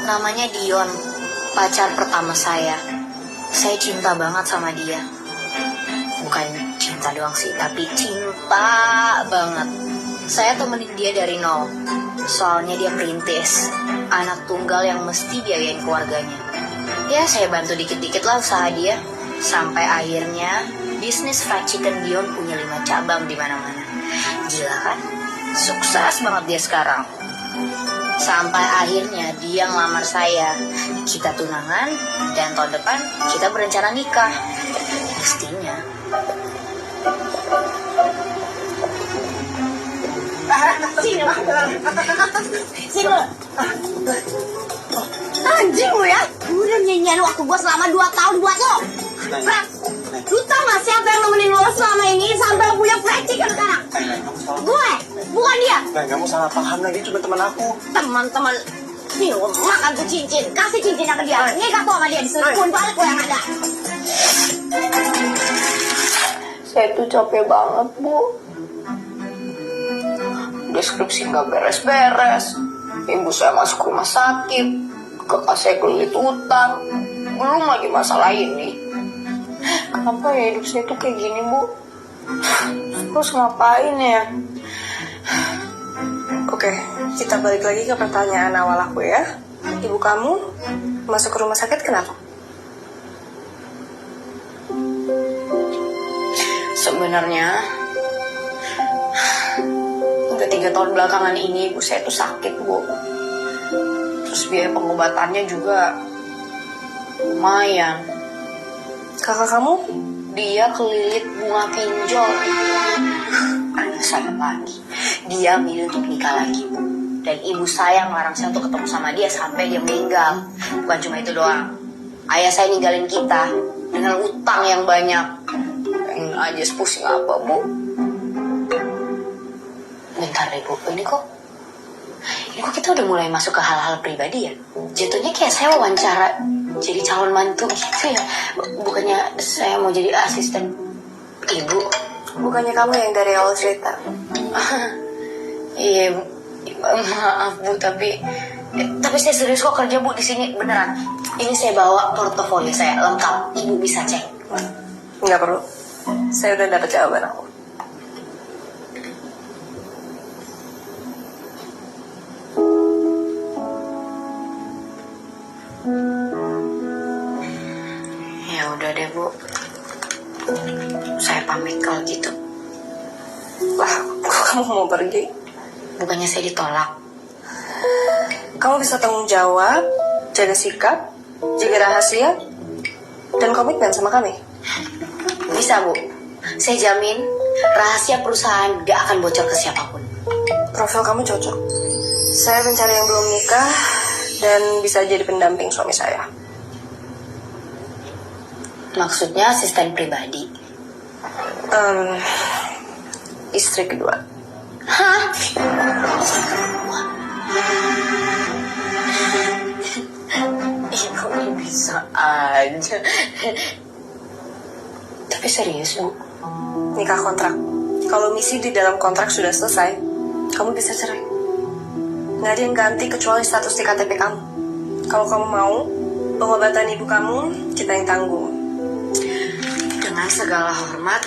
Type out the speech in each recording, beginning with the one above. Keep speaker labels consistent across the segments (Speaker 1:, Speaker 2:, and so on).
Speaker 1: Namanya Dion, pacar pertama saya. Saya cinta banget sama dia. Bukan cinta doang sih, tapi cinta banget. Saya temenin dia dari nol. Soalnya dia perintis, anak tunggal yang mesti biayain keluarganya. Ya, saya bantu dikit-dikit lah usaha dia. Sampai akhirnya bisnis fried chicken Dion punya 5 cabang di mana-mana. Gila kan? Sukses banget dia sekarang. Sampai akhirnya dia ngelamar saya. Kita tunangan dan tahun depan kita berencana nikah. Mestinya.
Speaker 2: Sini lah. Sini lah. Anjing lu ya. Udah nyanyian waktu gue selama 2 tahun buat lo. Lu tau gak siapa yang nemenin lo selama ini sampai lo punya fried chicken sekarang? Gue, bukan dia.
Speaker 3: Kamu salah paham lagi, cuma teman aku.
Speaker 2: Teman-teman, nih lo makan tuh cincin, kasih cincinnya ke dia. Nikah tuh sama dia, diselingkuhin balik lo yang ada.
Speaker 1: Saya tuh capek banget, Bu. Deskripsi nggak beres-beres. Ibu saya masuk rumah sakit. Kakak saya kelilit utang. Belum lagi masalah ini. Kenapa ya hidup saya tuh kayak gini, Bu? Terus ngapain ya?
Speaker 4: Oke, kita balik lagi ke pertanyaan awal aku ya. Ibu kamu masuk ke rumah sakit kenapa?
Speaker 1: Sebenarnya udah 3 tahun belakangan ini ibu saya tuh sakit, Bu. Terus biaya pengobatannya juga lumayan.
Speaker 4: Kakak kamu?
Speaker 1: Dia kelilit bunga pinjol. Ada saya lagi. Dia milih untuk nikah lagi, Bu. Dan ibu saya ngelarang saya untuk ketemu sama dia sampai dia meninggal. Bukan cuma itu doang. Ayah saya ninggalin kita dengan utang yang banyak. Pengen aja pusing apa, Bu? Bentar deh, Bu. Ini kok kita udah mulai masuk ke hal-hal pribadi ya? Jatuhnya kayak saya wawancara jadi calon mantu gitu ya. Bukannya saya mau jadi asisten ibu.
Speaker 4: Bukannya kamu yang dari awal cerita?
Speaker 1: Iya, maaf Bu, tapi saya serius kok kerja Bu di sini beneran. Ini saya bawa portofolio saya lengkap, ibu bisa cek.
Speaker 4: Nggak perlu, saya udah dapat jawaban aku.
Speaker 1: Ya udah deh Bu, saya pamit kalau gitu.
Speaker 4: Lah, kok kamu mau pergi?
Speaker 1: Bukannya saya ditolak.
Speaker 4: Kamu bisa tanggung jawab, jaga sikap, jaga rahasia, dan komitmen sama kami.
Speaker 1: Bisa Bu, saya jamin rahasia perusahaan gak akan bocor ke siapapun.
Speaker 4: Profil kamu cocok. Saya pencari yang belum nikah dan bisa jadi pendamping suami saya.
Speaker 1: Maksudnya asisten pribadi.
Speaker 4: Istri kedua.
Speaker 1: Hah? Ibu ini bisa aja. Tapi serius, Bu.
Speaker 4: Nikah kontrak. Kalau misi di dalam kontrak sudah selesai, kamu bisa cerai. Nggak ada yang ganti kecuali status di KTP kamu. Kalau kamu mau, pengobatan ibu kamu kita yang tanggung.
Speaker 1: Dengan segala hormat,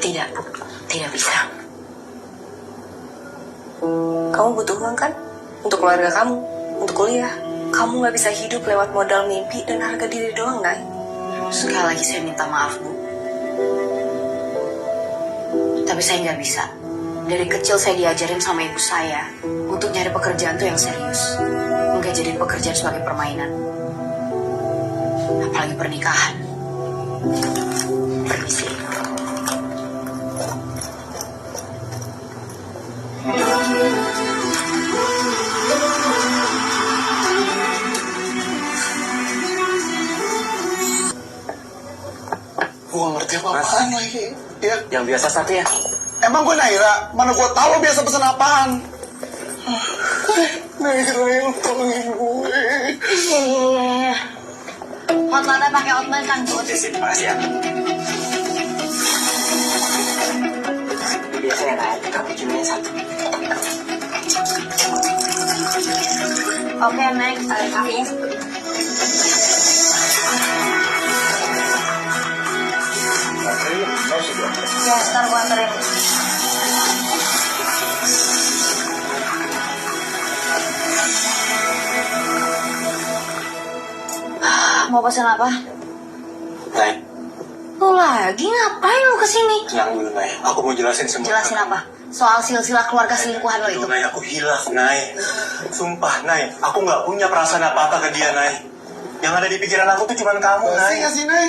Speaker 1: tidak, Bu. Tidak bisa.
Speaker 4: Kamu butuh uang kan? Untuk keluarga kamu, untuk kuliah. Kamu nggak bisa hidup lewat modal mimpi dan harga diri doang, Nay.
Speaker 1: Sekali lagi saya minta maaf, Bu. Tapi saya nggak bisa. Dari kecil saya diajarin sama ibu saya untuk nyari pekerjaan tuh yang serius. Nggak jadi pekerjaan sebagai permainan. Apalagi pernikahan. Permisi.
Speaker 3: Gue gak ngerti apa-apaan lagi. Ya.
Speaker 5: Yang biasa satu ya?
Speaker 3: Emang gue Naira? Mana gue tahu lo biasa pesen apaan? Naira yang tolongin gue.
Speaker 2: Hotmate pakai hotmate kan tuh.
Speaker 5: Terima kasih ya. Biasanya naik, cappuccino-nya satu.
Speaker 2: Oke, next. Ada kafenya. Ya, ntar gue anterin. Mau pesan apa?
Speaker 3: Nay,
Speaker 2: Lu lagi ngapain lu kesini?
Speaker 3: tenang dulu, Nay. Aku mau jelasin semua.
Speaker 2: Jelasin apa? Soal silsilah keluarga selingkuhan lo itu.
Speaker 3: Nay, aku hilaf, Nay. Sumpah, Nay. Aku nggak punya perasaan apa-apa ke dia, Nay. Yang ada di pikiran aku tuh cuma kamu, Nay.
Speaker 5: Nggak sih, Nay?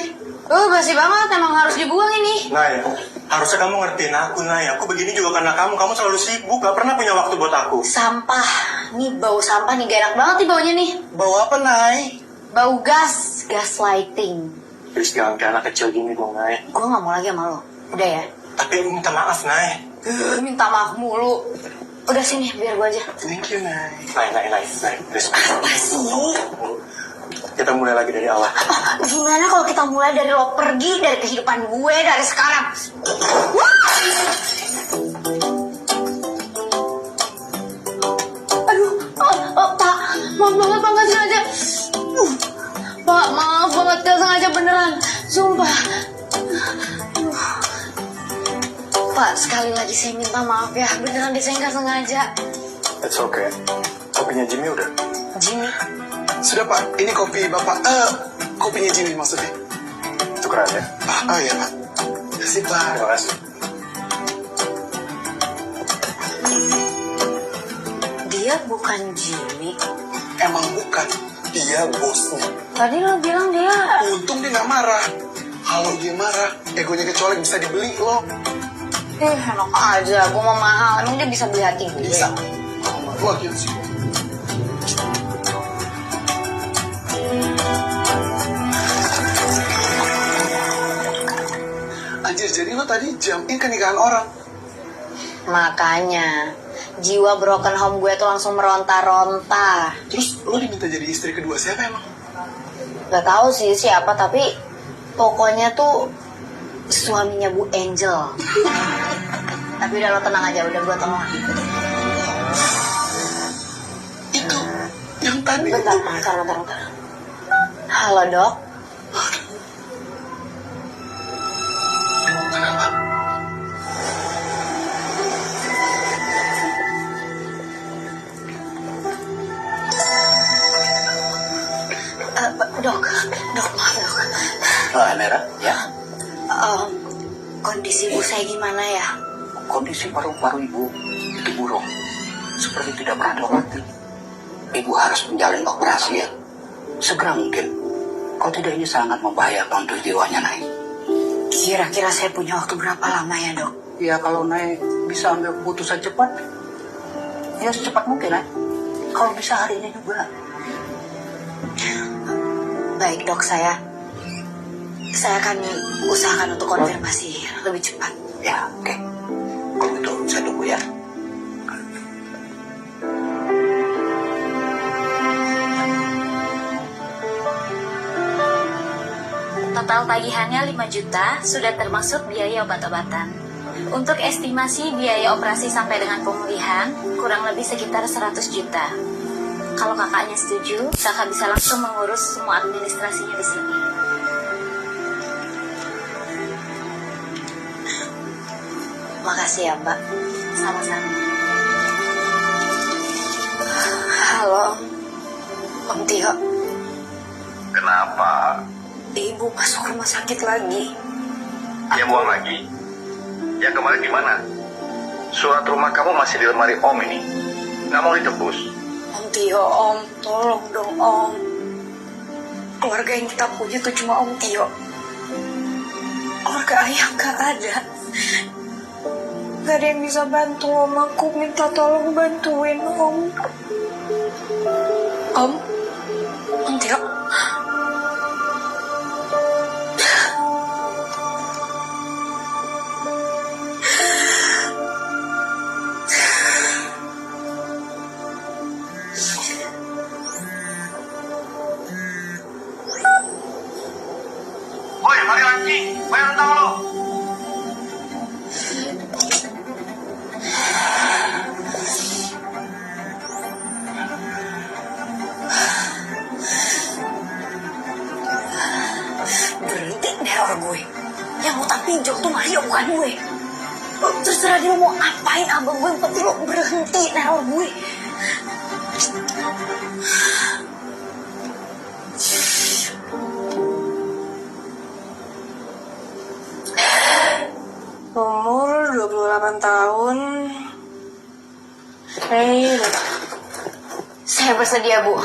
Speaker 2: Basi banget, emang harus dibuang ini.
Speaker 3: Nay, harusnya kamu ngertiin aku, Nay. Aku begini juga karena kamu. Kamu selalu sibuk, gak pernah punya waktu buat aku.
Speaker 2: Sampah. Nih bau sampah nih, gak enak banget nih baunya nih.
Speaker 3: Bau apa, Nay?
Speaker 2: Bau gas, gaslighting.
Speaker 3: Please jangan kayak anak kecil gini dong, Nay.
Speaker 2: Gue gak mau lagi sama lo. Udah ya?
Speaker 3: Tapi minta maaf, Nay.
Speaker 2: Minta maaf mulu. Udah sini, biar gue aja.
Speaker 3: Thank you, Nay. Nay. Please.
Speaker 2: Apa sih?
Speaker 3: Kita mulai lagi dari awal.
Speaker 2: Gimana kalau kita mulai dari lo pergi dari kehidupan gue dari sekarang? Wah! Aduh, Pak, maaf banget Pak, nggak sengaja. Pak, maaf banget, nggak sengaja beneran, sumpah. Pak, sekali lagi saya minta maaf ya, beneran deh saya nggak sengaja.
Speaker 3: It's okay. Kopinya Jimmy udah.
Speaker 2: Jimmy,
Speaker 5: Sudah, Pak. Ini kopi Bapak. Kopinya Jimmy maksudnya.
Speaker 3: Tukeran ya.
Speaker 5: Oh iya, Pak. Kasih, Pak.
Speaker 3: Terima kasih.
Speaker 2: dia bukan Jimmy.
Speaker 5: Emang bukan. Dia bosnya.
Speaker 2: Tadi lo bilang dia...
Speaker 5: Untung dia nggak marah. Kalau dia marah, egonya kecolek bisa dibeli loh.
Speaker 2: enak aja, gue mau mahal. Emang dia bisa beli hati gue?
Speaker 5: Bisa. Gua gitu sih. Anjir, jadi lo tadi jam-in ke nikahan orang.
Speaker 2: Makanya, jiwa broken home gue tuh langsung meronta-ronta.
Speaker 5: Terus lo diminta jadi istri kedua siapa emang?
Speaker 2: Gak tahu sih siapa, tapi pokoknya tuh suaminya Bu Angel. Tapi udah lo tenang aja, udah gue tolong.
Speaker 5: Itu yang tadi
Speaker 2: Bentar,
Speaker 5: itu.
Speaker 2: bentar. Halo dok.
Speaker 5: Kenapa?
Speaker 2: Dok, maaf dok.
Speaker 6: Nera, ya.
Speaker 2: Kondisi ibu saya gimana ya?
Speaker 6: Kondisi paru-paru ibu itu buruk, seperti tidak pernah diobati. Ibu harus menjalani operasi ya, segera mungkin. Kalau tidak ini sangat membahayakan untuk jiwanya, Nay.
Speaker 2: Kira-kira saya punya waktu berapa lama ya dok?
Speaker 6: Ya kalau Nay bisa ambil keputusan cepat, ya secepat mungkin, Nay. Kalau bisa hari ini juga.
Speaker 2: Baik dok, saya akan usahakan untuk konfirmasi lebih cepat.
Speaker 6: Ya, oke. Kalau gitu saya tunggu ya.
Speaker 7: Total tagihannya 5 juta, sudah termasuk biaya obat-obatan. Untuk estimasi biaya operasi sampai dengan pemulihan, kurang lebih sekitar 100 juta. Kalau kakaknya setuju, kakak bisa langsung mengurus semua administrasinya di sini.
Speaker 2: Makasih ya mbak.
Speaker 7: Sama-sama.
Speaker 2: Halo, Om Tio.
Speaker 8: Kenapa?
Speaker 2: Ibu masuk rumah sakit lagi.
Speaker 8: Dia buang lagi? Ya kemarin gimana? Surat rumah kamu masih di lemari Om ini. Nggak mau ditebus?
Speaker 2: Om Tio, Om, tolong dong Om. Keluarga yang kita punya tuh cuma Om Tio. Keluarga ayah gak ada. Gak ada yang bisa bantu Om. Aku minta tolong bantuin Om. Om Tio.
Speaker 8: Woi, mari lagi. Bayar utang lo.
Speaker 2: Yang ngutang pinjol tuh Mario bukan gue. Terserah dia mau apain abang gue, yang penting lo berhenti neror gue.
Speaker 4: Umur 28 tahun. Hey,
Speaker 2: Saya bersedia, Bu.